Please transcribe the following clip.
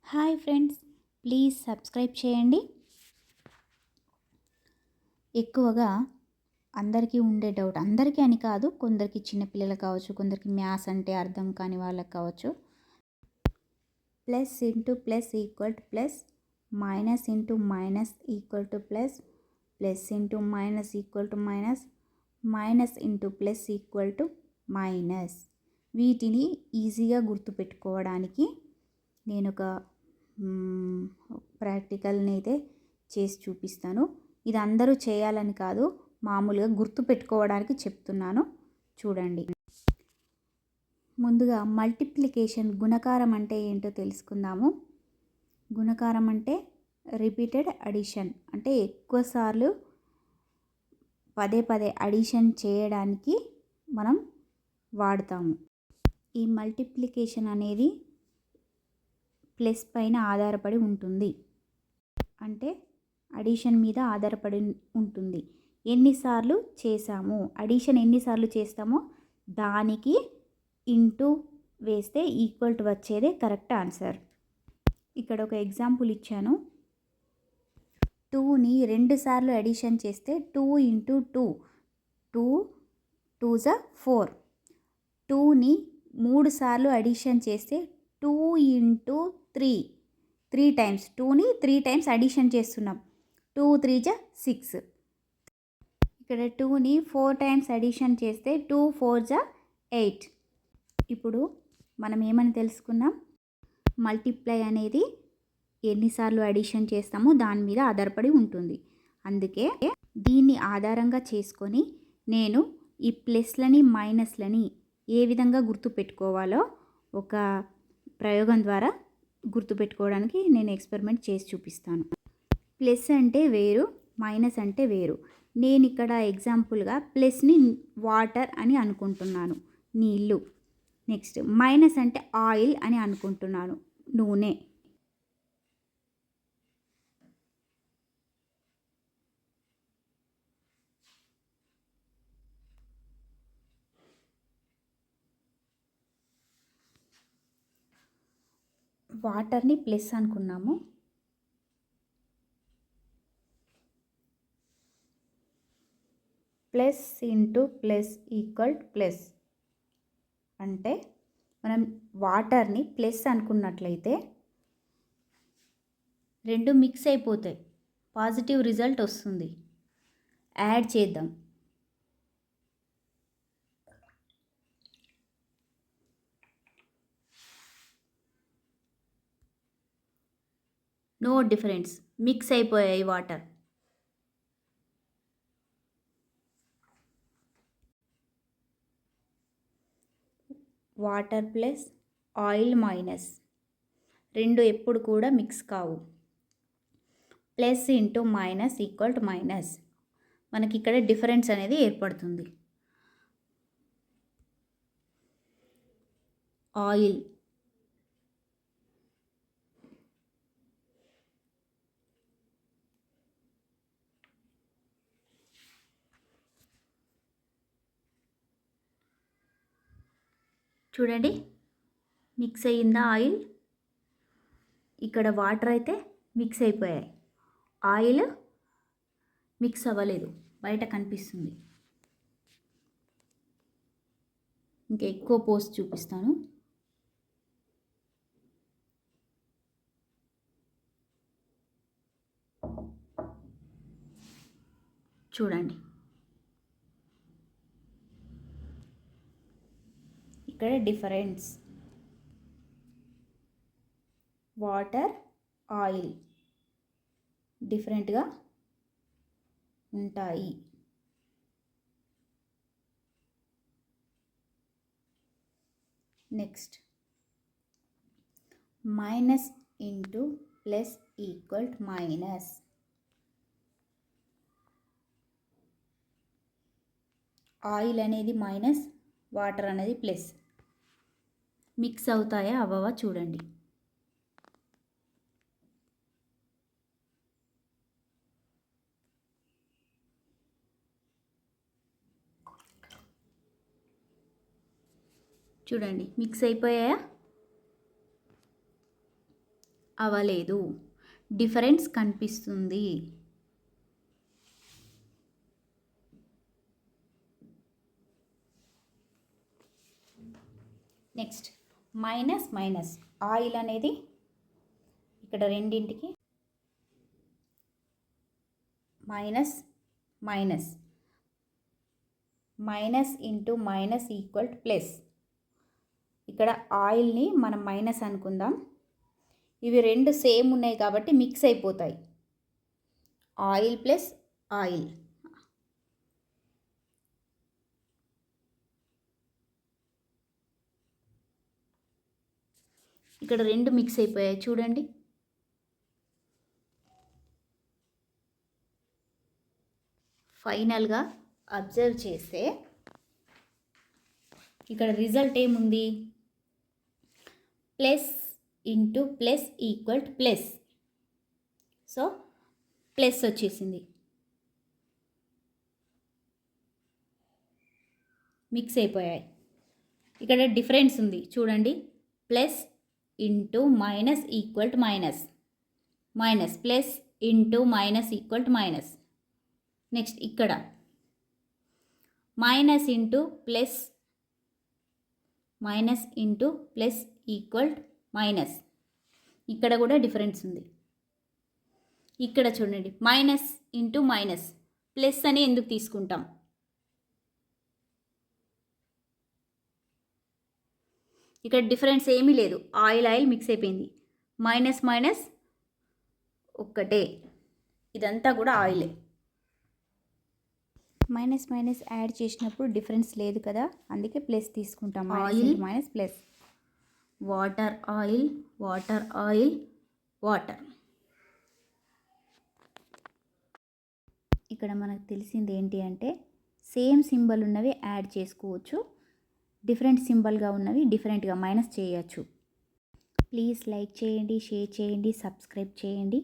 Hi friends, please subscribe చేయండి. ఎక్కువగా అందరికీ ఉండే డౌట్, అందరికీ అని కాదు, కొందరికి చిన్నపిల్లలు కావచ్చు, కొందరికి మ్యాథ్స్ అంటే అర్థం కాని వాళ్ళకి కావచ్చు. Plus into plus equal to plus, minus into minus equal to plus, plus into minus equal to minus, minus into plus equal to minus. వీటిని ఈజీగా గుర్తుపెట్టుకోవడానికి నేను ఒక ప్రాక్టికల్ని అయితే చేసి చూపిస్తాను. ఇది అందరూ చేయాలని కాదు, మామూలుగా గుర్తు పెట్టుకోవడానికి చెప్తున్నాను. చూడండి. ముందుగా మల్టిప్లికేషన్, గుణకారం అంటే ఏంటో తెలుసుకుందాము. గుణకారం అంటే రిపీటెడ్ అడిషన్, అంటే ఎక్కువసార్లు పదే పదే అడిషన్ చేయడానికి మనం వాడతాము. ఈ మల్టిప్లికేషన్ అనేది ప్లస్ పైన ఆధారపడి ఉంటుంది, అంటే అడిషన్ మీద ఆధారపడి ఉంటుంది. ఎన్నిసార్లు చేసాము, అడిషన్ ఎన్నిసార్లు చేస్తామో దానికి ఇంటూ వేస్తే ఈక్వల్ టు వచ్చేదే కరెక్ట్ ఆన్సర్. ఇక్కడ ఒక ఎగ్జాంపుల్ ఇచ్చాను. 2ని 2 సార్లు అడిషన్ చేస్తే 2 ఇంటూ 2, 2 2 జా 4. 2ని 3 సార్లు అడిషన్ చేస్తే 2 ఇంటూ 3, 3 టైమ్స్. 2ని 3 టైమ్స్ అడిషన్ చేస్తున్నాం. 2 3 జా 6. ఇక్కడ 2ని 4 టైమ్స్ అడిషన్ చేస్తే 2 4 జా 8. ఇప్పుడు మనం ఏమని తెలుసుకున్నాం, మల్టిప్లై అనేది ఎన్నిసార్లు అడిషన్ చేస్తామో దాని మీద ఆధారపడి ఉంటుంది. అందుకే దీన్ని ఆధారంగా చేసుకొని నేను ఈ ప్లస్లని మైనస్లని ఏ విధంగా గుర్తుపెట్టుకోవాలో ఒక ప్రయోగం ద్వారా గుర్తుపెట్టుకోవడానికి నేను ఎక్స్పెరిమెంట్ చేసి చూపిస్తాను. ప్లస్ అంటే వేరు, మైనస్ అంటే వేరు. నేను ఇక్కడ ఎగ్జాంపుల్గా ప్లస్ని వాటర్ అని అనుకుంటున్నాను, నీళ్ళు. నెక్స్ట్ మైనస్ అంటే ఆయిల్ అని అనుకుంటున్నాను, నూనె. వాటర్ని ప్లస్ అనుకున్నాము, plus into plus equal plus. అంటే మనం వాటర్ని ప్లస్ అనుకున్నట్లయితే రెండు మిక్స్ అయిపోతాయి, పాజిటివ్ రిజల్ట్ వస్తుంది. యాడ్ చేద్దాం. నో డిఫరెన్స్, మిక్స్ అయిపోయాయి water. Water plus oil minus, రెండు ఎప్పుడు కూడా మిక్స్ కావు. Plus into minus equal to minus, మనకి ఇక్కడ డిఫరెన్స్ అనేది ఏర్పడుతుంది. ఆయిల్ చూడండి, మిక్స్ అయ్యిందా ఆయిల్. ఇక్కడ వాటర్ అయితే మిక్స్ అయిపోయాయి, ఆయిల్ మిక్స్ అవ్వలేదు, బయట కనిపిస్తుంది. ఇంకా ఎక్కువ పోసి చూపిస్తాను. చూడండి, ఇక్కడ డిఫరెన్స్. వాటర్ ఆయిల్ డిఫరెంట్గా ఉంటాయి. Next minus into plus equal minus. Oil అనేది మైనస్, వాటర్ అనేది ప్లస్. మిక్స్ అవుతాయా అవ్వవా చూడండి. చూడండి, మిక్స్ అయిపోయాయా. అవ్వలేదు, డిఫరెన్స్ కనిపిస్తుంది. నెక్స్ట్ మైనస్ మైనస్, ఆయిల్ అనేది ఇక్కడ రెండింటికి minus minus, minus into minus equal to plus. ఇక్కడ ఆయిల్ని మనం మైనస్ అనుకుందాం. ఇవి రెండు సేమ్ ఉన్నాయి కాబట్టి మిక్స్ అయిపోతాయి. Oil plus oil. ఇక్కడ రెండు మిక్స్ అయిపోయాయి చూడండి. ఫైనల్గా అబ్జర్వ్ చేస్తే ఇక్కడ రిజల్ట్ ఏముంది? Plus into plus equal to plus. So plus వచ్చేసింది. మిక్స్ అయిపోయాయి. ఇక్కడ డిఫరెన్స్ ఉంది చూడండి. Plus into minus equal to minus, minus plus into minus equal to minus. Next ఇక్కడ minus into plus, minus into plus equal minus. ఇక్కడ కూడా difference ఉంది. ఇక్కడ చూడండి, మైనస్ ఇంటూ మైనస్ ప్లస్ అని ఎందుకు తీసుకుంటాం? ఇక్కడ డిఫరెన్స్ ఏమీ లేదు, ఆయిల్ ఆయిల్ మిక్స్ అయిపోయింది. మైనస్ మైనస్ ఒక్కటే, ఇదంతా కూడా ఆయిలే. మైనస్ మైనస్ యాడ్ చేసినప్పుడు డిఫరెన్స్ లేదు కదా, అందుకే ప్లస్ తీసుకుంటాం. Oil minus plus. Water oil, water oil, water. ఇక్కడ మనకు తెలిసింది ఏంటి అంటే సేమ్ సింబల్ ఉన్నవి యాడ్ చేసుకోవచ్చు, డిఫరెంట్ సింబల్గా ఉన్నవి డిఫరెంట్గా మైనస్ చేయవచ్చు. ప్లీజ్ లైక్ చేయండి, షేర్ చేయండి, సబ్స్క్రైబ్ చేయండి.